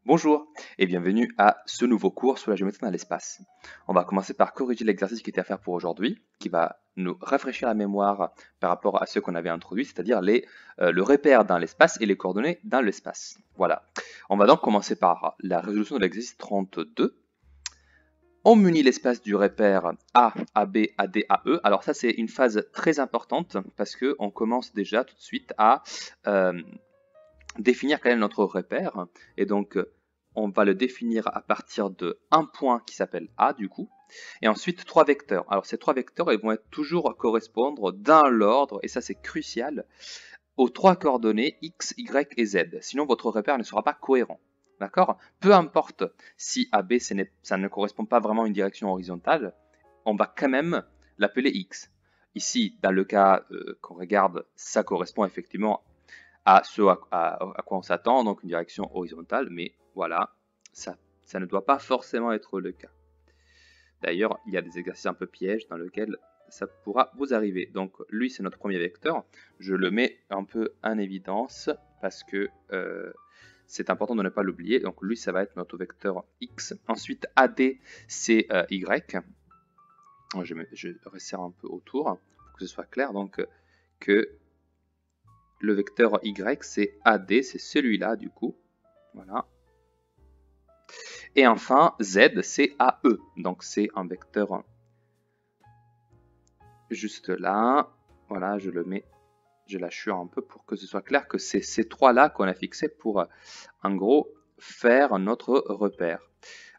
Bonjour et bienvenue à ce nouveau cours sur la géométrie dans l'espace. On va commencer par corriger l'exercice qui était à faire pour aujourd'hui, qui va nous rafraîchir la mémoire par rapport à ce qu'on avait introduit, c'est-à-dire le repère dans l'espace et les coordonnées dans l'espace. Voilà. On va donc commencer par la résolution de l'exercice 32. On munit l'espace du repère A, AB, AD, AE. Alors ça c'est une phase très importante parce qu'on commence déjà tout de suite à définir quel est notre repère. Et donc, on va le définir à partir de un point qui s'appelle A, du coup. Et ensuite, trois vecteurs. Alors, ces trois vecteurs, ils vont être toujours correspondre dans l'ordre, et ça, c'est crucial, aux trois coordonnées X, Y et Z. Sinon, votre repère ne sera pas cohérent. D'accord? Peu importe si AB, ça ne correspond pas vraiment à une direction horizontale, on va quand même l'appeler X. Ici, dans le cas qu'on regarde, ça correspond effectivement à ce à quoi on s'attend, donc une direction horizontale, mais voilà, ça ne doit pas forcément être le cas. D'ailleurs, il y a des exercices un peu pièges dans lesquels ça pourra vous arriver. Donc lui, c'est notre premier vecteur. Je le mets un peu en évidence parce que c'est important de ne pas l'oublier. Donc lui, ça va être notre vecteur X. Ensuite, AD, c'est Y. Je resserre un peu autour pour que ce soit clair. Donc que le vecteur Y, c'est AD, c'est celui-là du coup. Voilà. Et enfin, Z, c'est AE. Donc c'est un vecteur juste là. Voilà, je le mets, je l'assure un peu pour que ce soit clair que c'est ces trois-là qu'on a fixés pour, en gros, faire notre repère.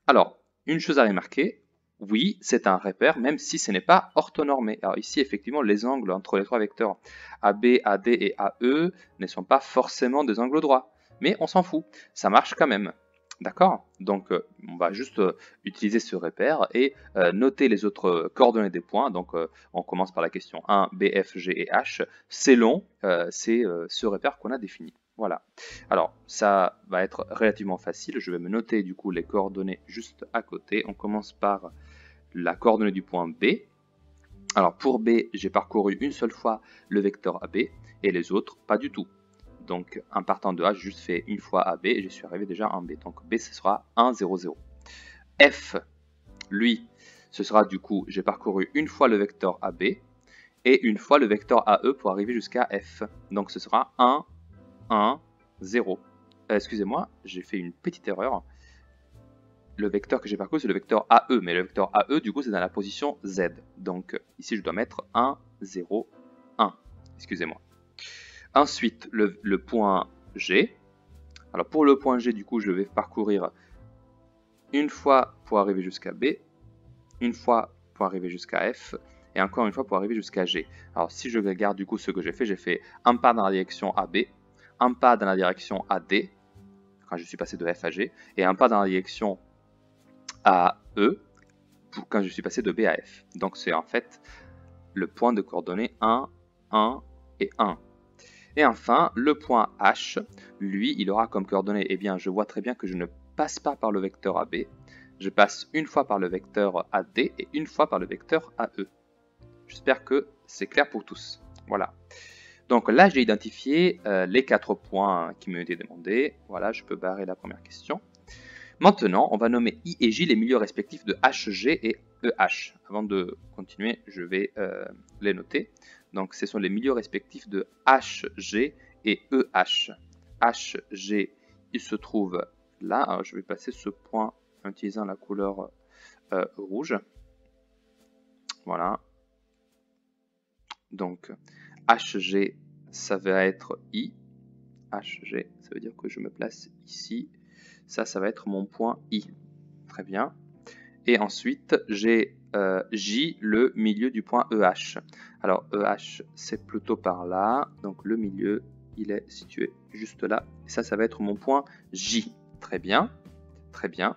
Alors, une chose à remarquer, oui, c'est un repère, même si ce n'est pas orthonormé. Alors ici, effectivement, les angles entre les trois vecteurs AB, AD et AE ne sont pas forcément des angles droits. Mais on s'en fout, ça marche quand même. D'accord? Donc, on va juste utiliser ce repère et noter les autres coordonnées des points. Donc, on commence par la question 1, B, F, G et H. C'est long, c'est ce repère qu'on a défini. Voilà. Alors, ça va être relativement facile. Je vais me noter du coup les coordonnées juste à côté. On commence par la coordonnée du point B. Alors, pour B, j'ai parcouru une seule fois le vecteur AB et les autres, pas du tout. Donc, en partant de A, j'ai juste fait une fois AB et je suis arrivé déjà en B. Donc, B, ce sera 1, 0, 0. F, lui, ce sera du coup, j'ai parcouru une fois le vecteur AB et une fois le vecteur AE pour arriver jusqu'à F. Donc, ce sera 1, 1, 0. Excusez-moi, j'ai fait une petite erreur. Le vecteur que j'ai parcouru, c'est le vecteur AE, mais le vecteur AE, du coup, c'est dans la position Z. Donc, ici, je dois mettre 1, 0, 1. Excusez-moi. Ensuite, le point G. Alors, pour le point G, du coup, je vais parcourir une fois pour arriver jusqu'à B, une fois pour arriver jusqu'à F, et encore une fois pour arriver jusqu'à G. Alors, si je regarde, du coup, ce que j'ai fait un pas dans la direction AB, un pas dans la direction AD, quand je suis passé de F à G, et un pas dans la direction AE, quand je suis passé de B à F. Donc c'est en fait le point de coordonnées 1, 1 et 1. Et enfin, le point H, lui, il aura comme coordonnées, eh bien, je vois très bien que je ne passe pas par le vecteur AB, je passe une fois par le vecteur AD et une fois par le vecteur AE. J'espère que c'est clair pour tous. Voilà. Donc là, j'ai identifié les 4 points qui m'ont été demandés. Voilà, je peux barrer la première question. Maintenant, on va nommer I et J les milieux respectifs de HG et EH. Avant de continuer, je vais les noter. Donc, ce sont les milieux respectifs de HG et EH. HG, il se trouve là. Alors, je vais passer ce point en utilisant la couleur rouge. Voilà. Donc, HG, ça va être I. HG, ça veut dire que je me place ici. Ça va être mon point I. Très bien. Et ensuite, j'ai J, le milieu du point EH. Alors, EH, c'est plutôt par là. Donc, le milieu, il est situé juste là. Et ça va être mon point J. Très bien. Très bien.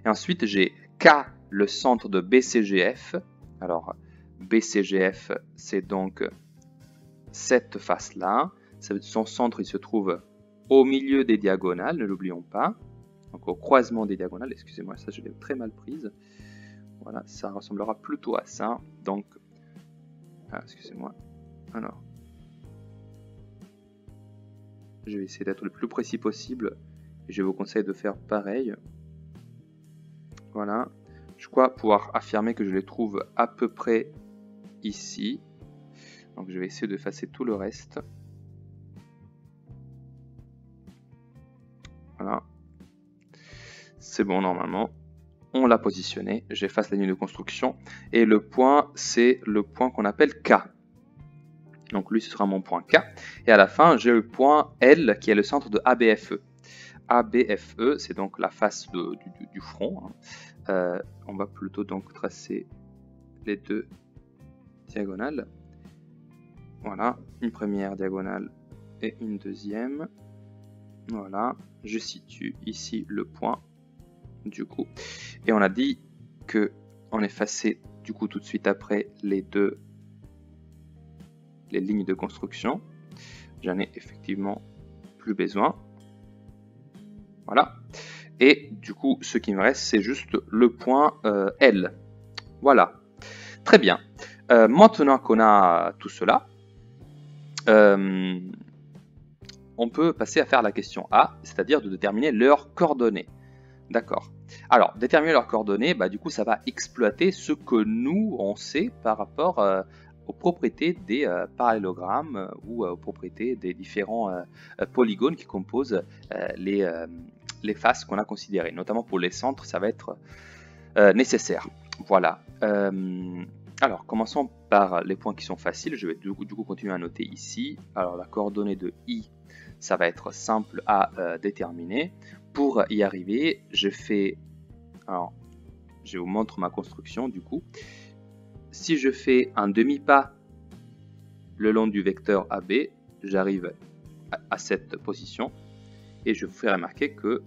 Et ensuite, j'ai K, le centre de BCGF. Alors, BCGF, c'est donc cette face-là. Son centre, il se trouve au milieu des diagonales, ne l'oublions pas. Donc au croisement des diagonales, excusez-moi, ça je l'ai très mal prise. Voilà, ça ressemblera plutôt à ça. Donc, excusez-moi. Alors, je vais essayer d'être le plus précis possible. je vous conseille de faire pareil. Voilà. Je crois pouvoir affirmer que je les trouve à peu près ici. Donc je vais essayer d'effacer tout le reste. Voilà. C'est bon normalement. On l'a positionné. J'efface la ligne de construction. Et le point, c'est le point qu'on appelle K. Donc lui, ce sera mon point K. Et à la fin, j'ai le point L qui est le centre de ABFE. ABFE, c'est donc la face du front. On va plutôt donc tracer les deux diagonales. Voilà, une première diagonale et une deuxième. Voilà, je situe ici le point du coup. Et on a dit que on effaçait du coup tout de suite après les lignes de construction. J'en ai effectivement plus besoin. Voilà. Et du coup, ce qui me reste, c'est juste le point L. Voilà. Très bien. Maintenant qu'on a tout cela, on peut passer à faire la question A, c'est-à-dire de déterminer leurs coordonnées. D'accord. Alors, déterminer leurs coordonnées, bah, du coup, ça va exploiter ce que nous, on sait par rapport aux propriétés des parallélogrammes ou aux propriétés des différents polygones qui composent les faces qu'on a considérées. Notamment pour les centres, ça va être nécessaire. Voilà. Alors, commençons par les points qui sont faciles. Je vais du coup continuer à noter ici. Alors, la coordonnée de I, ça va être simple à déterminer. Pour y arriver, je vous montre ma construction du coup. Si je fais un demi-pas le long du vecteur AB, j'arrive à cette position et je vous fais remarquer que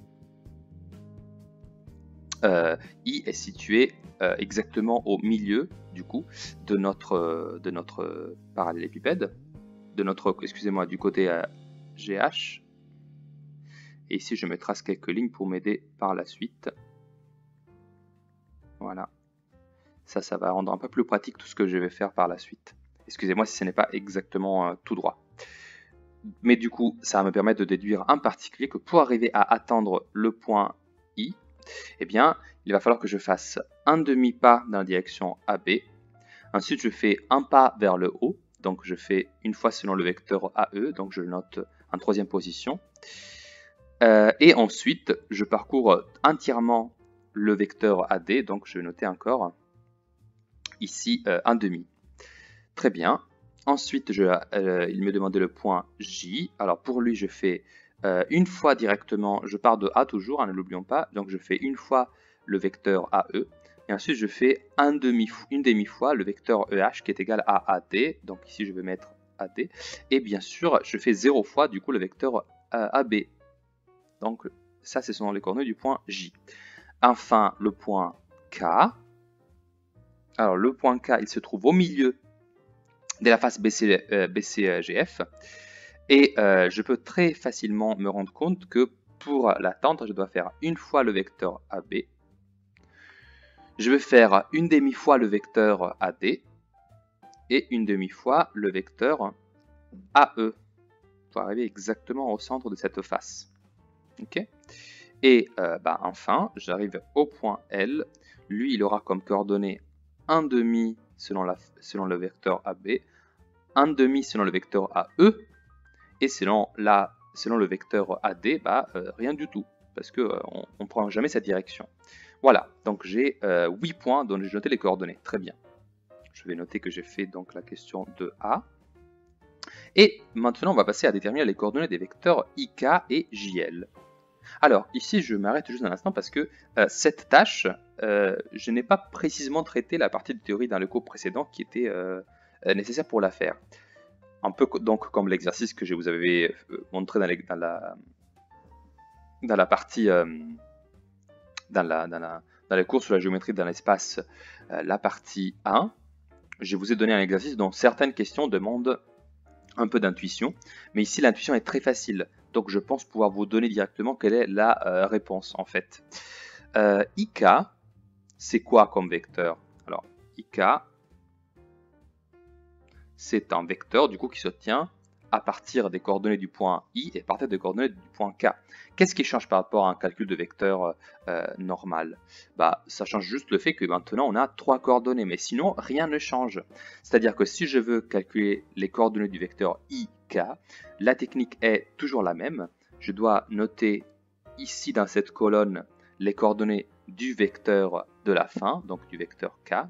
I est situé exactement au milieu du coup de notre parallélépipède, excusez-moi, du côté GH. Et ici, je me trace quelques lignes pour m'aider par la suite. Voilà. Ça va rendre un peu plus pratique tout ce que je vais faire par la suite. Excusez-moi si ce n'est pas exactement tout droit. Mais du coup, ça va me permettre de déduire en particulier que pour arriver à atteindre le point I, eh bien, il va falloir que je fasse un demi-pas dans la direction AB. Ensuite, je fais un pas vers le haut. Donc, je fais une fois selon le vecteur AE. Donc, je le note en troisième position. Et ensuite, je parcours entièrement le vecteur AD, donc je vais noter encore ici un demi. Très bien. Ensuite, il me demandait le point J. Alors pour lui, je fais une fois directement, je pars de A toujours, hein, ne l'oublions pas, donc je fais une fois le vecteur AE, et ensuite je fais une demi-fois le vecteur EH qui est égal à AD, donc ici je vais mettre AD, et bien sûr, je fais 0 fois du coup le vecteur AB. Donc ça, ce sont les coordonnées du point J. Enfin, le point K. Alors le point K, il se trouve au milieu de la face BCGF. Et je peux très facilement me rendre compte que pour l'atteindre, je dois faire une fois le vecteur AB. Je vais faire une demi-fois le vecteur AD. Et une demi-fois le vecteur AE. Pour arriver exactement au centre de cette face. Ok. Et enfin, j'arrive au point L. Lui, il aura comme coordonnée un demi selon le vecteur AB, un demi selon le vecteur AE, et selon le vecteur AD, rien du tout, parce qu'on ne prend jamais cette direction. Voilà, donc j'ai 8 points dont j'ai noté les coordonnées. Très bien. Je vais noter que j'ai fait donc la question de A. Et maintenant, on va passer à déterminer les coordonnées des vecteurs IK et JL. Alors, ici, je m'arrête juste un instant parce que cette tâche, je n'ai pas précisément traité la partie de théorie dans le cours précédent qui était nécessaire pour la faire. Un peu donc comme l'exercice que je vous avais montré dans la partie, dans les cours sur la géométrie dans l'espace, la partie 1. Je vous ai donné un exercice dont certaines questions demandent un peu d'intuition, mais ici l'intuition est très facile. Donc je pense pouvoir vous donner directement quelle est la réponse en fait. IK, c'est quoi comme vecteur? Alors IK, c'est un vecteur du coup qui se tient à partir des coordonnées du point I et à partir des coordonnées du point K. Qu'est-ce qui change par rapport à un calcul de vecteur normal? Ça change juste le fait que maintenant on a 3 coordonnées, mais sinon rien ne change. C'est-à-dire que si je veux calculer les coordonnées du vecteur IK, la technique est toujours la même. Je dois noter ici dans cette colonne les coordonnées du vecteur de la fin, donc du vecteur K,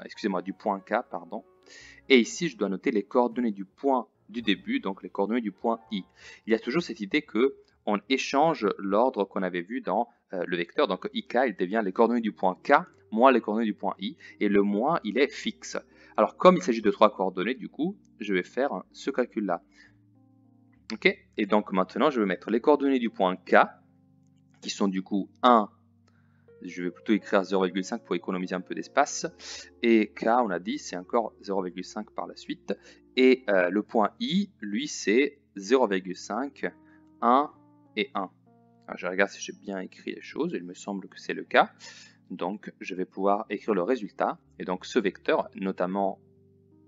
excusez-moi, du point K, pardon. Et ici, je dois noter les coordonnées du point du début, donc les coordonnées du point I. Il y a toujours cette idée qu'on échange l'ordre qu'on avait vu dans le vecteur. Donc IK, il devient les coordonnées du point K moins les coordonnées du point I. Et le moins, il est fixe. Alors, comme il s'agit de 3 coordonnées, du coup, je vais faire ce calcul-là. Ok. Et donc maintenant, je vais mettre les coordonnées du point K, qui sont du coup 1, je vais plutôt écrire 0,5 pour économiser un peu d'espace. Et K, on a dit, c'est encore 0,5 par la suite. Et le point I, lui, c'est 0,5, 1 et 1. Alors, je regarde si j'ai bien écrit les choses. Il me semble que c'est le cas. Donc, je vais pouvoir écrire le résultat. Et donc, ce vecteur, notamment,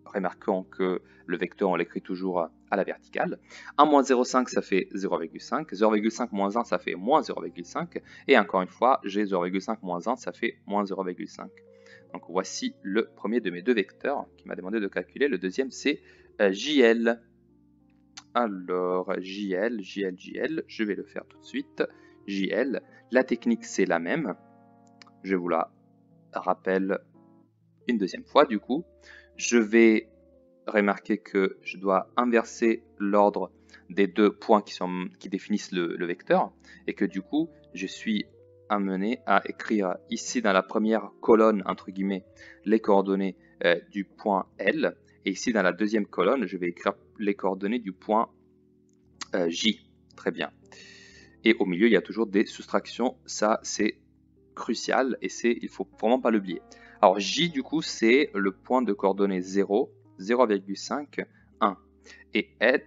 remarquons que le vecteur, on l'écrit toujours à la verticale. 1 moins 0,5, ça fait 0,5. 0,5 moins 1, ça fait moins 0,5. Et encore une fois, j'ai 0,5 moins 1, ça fait moins 0,5. Donc voici le premier de mes deux vecteurs qui m'a demandé de calculer. Le deuxième, c'est JL. Alors, JL, je vais le faire tout de suite. JL, la technique, c'est la même. Je vous la rappelle une deuxième fois, du coup. Je vais remarquer que je dois inverser l'ordre des deux points qui définissent le vecteur et que du coup, je suis amené à écrire ici dans la première colonne, entre guillemets, les coordonnées du point L. Et ici, dans la deuxième colonne, je vais écrire les coordonnées du point J. Très bien. Et au milieu, il y a toujours des soustractions. Ça, c'est crucial et il ne faut vraiment pas l'oublier. Alors, J, du coup, c'est le point de coordonnées 0, 0,5, 1. Et L,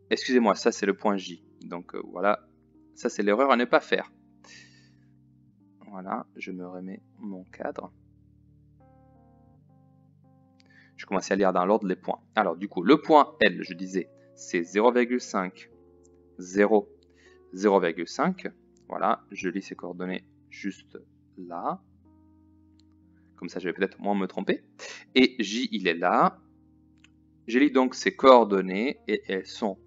excusez-moi, ça, c'est le point J. Donc, voilà, ça, c'est l'erreur à ne pas faire. Voilà, je me remets mon cadre. Je commence à lire dans l'ordre les points. Alors, du coup, le point L, je disais, c'est 0,5, 0, 0,5. Voilà, je lis ces coordonnées juste là. Comme ça, je vais peut-être moins me tromper. Et J, il est là. Je lis donc ces coordonnées et elles sont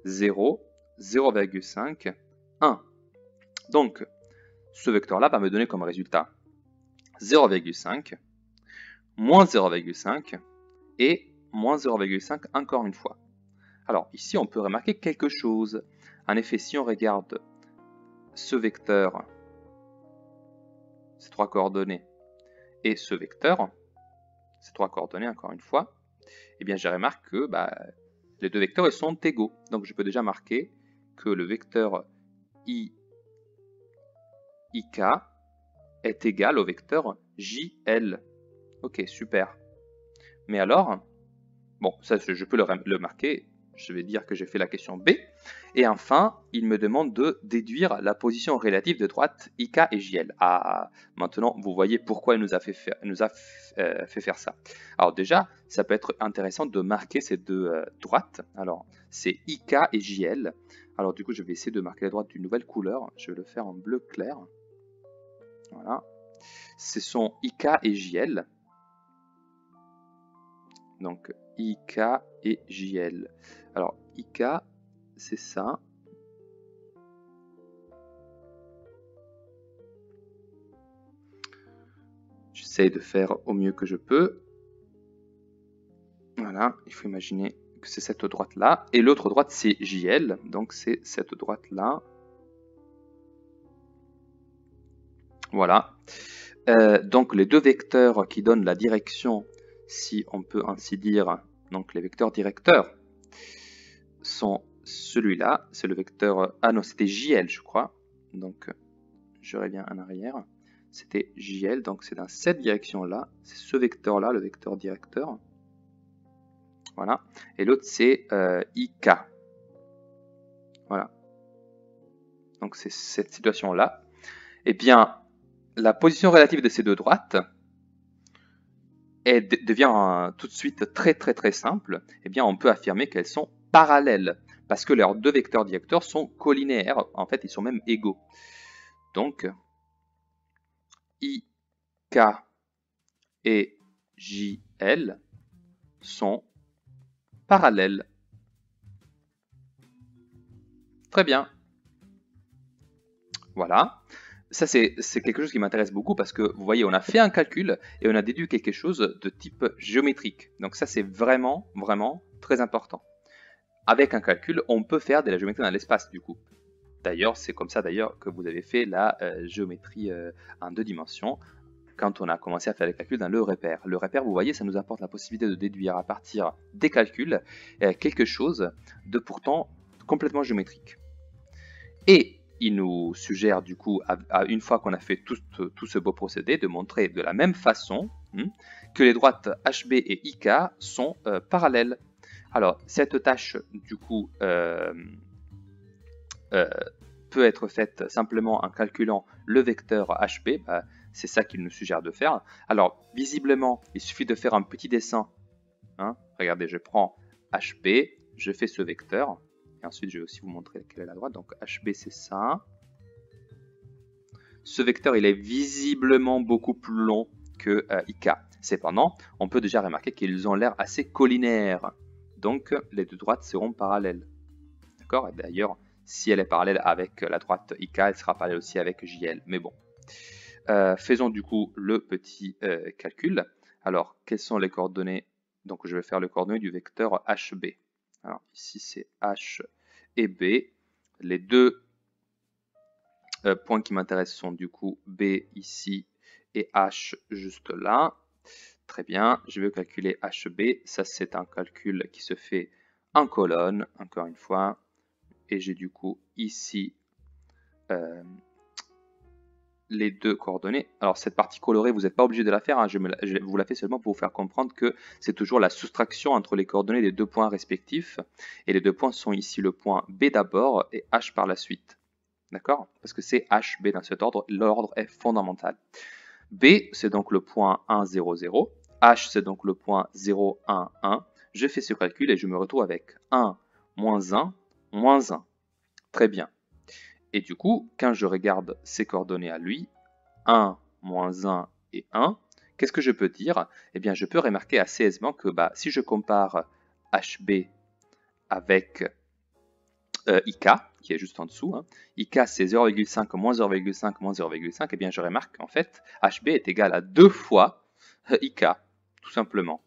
0, 0,5, 1. Donc, ce vecteur-là va me donner comme résultat 0,5, moins 0,5 et moins 0,5 encore une fois. Alors, ici, on peut remarquer quelque chose. En effet, si on regarde ce vecteur, ces trois coordonnées, et ce vecteur, ces trois coordonnées encore une fois, eh bien je remarque que les deux vecteurs ils sont égaux. Donc je peux déjà marquer que le vecteur IK est égal au vecteur JL. Ok, super. Mais alors, bon, ça je peux le marquer, je vais dire que j'ai fait la question B. Et enfin, il me demande de déduire la position relative de droite IK et JL. Ah, maintenant, vous voyez pourquoi il nous a fait faire ça. Alors déjà, ça peut être intéressant de marquer ces deux droites. Alors, c'est IK et JL. Alors du coup, je vais essayer de marquer les droites d'une nouvelle couleur. Je vais le faire en bleu clair. Voilà. Ce sont IK et JL. Donc, IK et JL. Alors, IK, c'est ça. J'essaie de faire au mieux que je peux. Voilà, il faut imaginer que c'est cette droite-là. Et l'autre droite, c'est JL. Donc, c'est cette droite-là. Voilà. Donc, les deux vecteurs qui donnent la direction, si on peut ainsi dire, donc les vecteurs directeurs, sont celui-là. C'est le vecteur... Ah non, c'était JL, je crois. Donc, je reviens en arrière. C'était JL, donc c'est dans cette direction-là. C'est ce vecteur-là, le vecteur directeur. Voilà. Et l'autre, c'est IK. Voilà. Donc, c'est cette situation-là. Eh bien, la position relative de ces deux droites devient tout de suite très très très simple. Eh bien, on peut affirmer qu'elles sont parallèles, parce que leurs deux vecteurs directeurs sont collinéaires, en fait ils sont même égaux. Donc, IK et JL sont parallèles. Très bien. Voilà. Ça, c'est quelque chose qui m'intéresse beaucoup parce que, vous voyez, on a fait un calcul et on a déduit quelque chose de type géométrique. Donc ça, c'est vraiment, vraiment très important. Avec un calcul, on peut faire de la géométrie dans l'espace, du coup. D'ailleurs, c'est comme ça d'ailleurs que vous avez fait la géométrie en 2 dimensions quand on a commencé à faire les calculs dans le repère. Le repère, vous voyez, ça nous apporte la possibilité de déduire à partir des calculs quelque chose de pourtant complètement géométrique. Et il nous suggère du coup, une fois qu'on a fait tout ce beau procédé, de montrer de la même façon que les droites HB et IK sont parallèles. Alors, cette tâche, du coup, peut être faite simplement en calculant le vecteur HB. C'est ça qu'il nous suggère de faire. Alors, visiblement, il suffit de faire un petit dessin. Regardez, je prends HB, je fais ce vecteur. Et ensuite, je vais aussi vous montrer quelle est la droite. Donc, HB, c'est ça. Ce vecteur, il est visiblement beaucoup plus long que IK. Cependant, on peut déjà remarquer qu'ils ont l'air assez collinaires. Donc, les deux droites seront parallèles. D'accord? D'ailleurs, si elle est parallèle avec la droite IK, elle sera parallèle aussi avec JL. Mais bon. Faisons du coup le petit calcul. Alors, quelles sont les coordonnées? Donc, je vais faire les coordonnées du vecteur HB. Alors, ici, c'est H et B. Les deux points qui m'intéressent sont du coup B ici et H juste là. Très bien, je vais calculer HB. Ça, c'est un calcul qui se fait en colonne, encore une fois. Et j'ai du coup ici les deux coordonnées. Alors cette partie colorée, vous n'êtes pas obligé de la faire, je vous la fais seulement pour vous faire comprendre que c'est toujours la soustraction entre les coordonnées des deux points respectifs. Et les deux points sont ici le point B d'abord et H par la suite. D'accord? Parce que c'est HB dans cet ordre, l'ordre est fondamental. B, c'est donc le point 1, 0, 0. H, c'est donc le point 0, 1, 1. Je fais ce calcul et je me retrouve avec 1, moins 1, moins 1. Très bien. Et du coup, quand je regarde ces coordonnées à lui, 1, moins 1 et 1, qu'est-ce que je peux dire? Eh bien, je peux remarquer assez aisément que si je compare HB avec IK, qui est juste en dessous, IK c'est 0,5 moins 0,5 moins 0,5, et bien je remarque qu'en fait, HB est égal à 2 fois IK, tout simplement.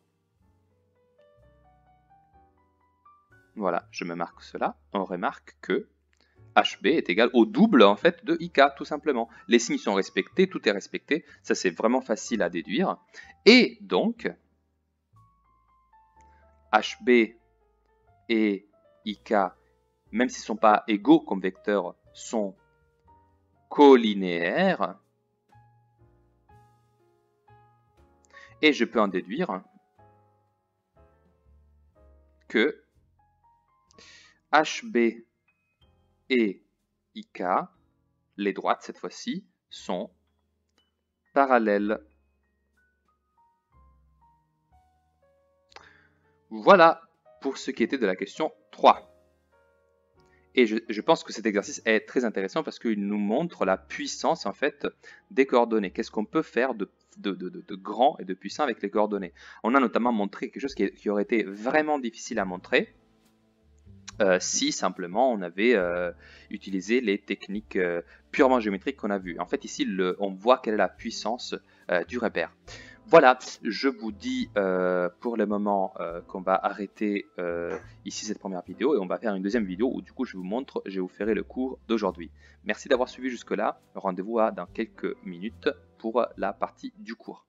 Voilà, je me marque cela, on remarque que HB est égal au double en fait de IK, tout simplement. Les signes sont respectés, tout est respecté, ça c'est vraiment facile à déduire. Et donc, HB et IK, même s'ils ne sont pas égaux comme vecteurs, sont collinéaires. Et je peux en déduire que HB et IK, les droites cette fois-ci, sont parallèles. Voilà pour ce qui était de la question 3. Et je pense que cet exercice est très intéressant parce qu'il nous montre la puissance en fait des coordonnées. Qu'est-ce qu'on peut faire de grand et de puissant avec les coordonnées? On a notamment montré quelque chose qui aurait été vraiment difficile à montrer si simplement on avait utilisé les techniques purement géométriques qu'on a vues. En fait, ici, on voit quelle est la puissance du repère. Voilà, je vous dis pour le moment qu'on va arrêter ici cette première vidéo et on va faire une deuxième vidéo où du coup je vous ferai le cours d'aujourd'hui. Merci d'avoir suivi jusque là, rendez-vous dans quelques minutes pour la partie du cours.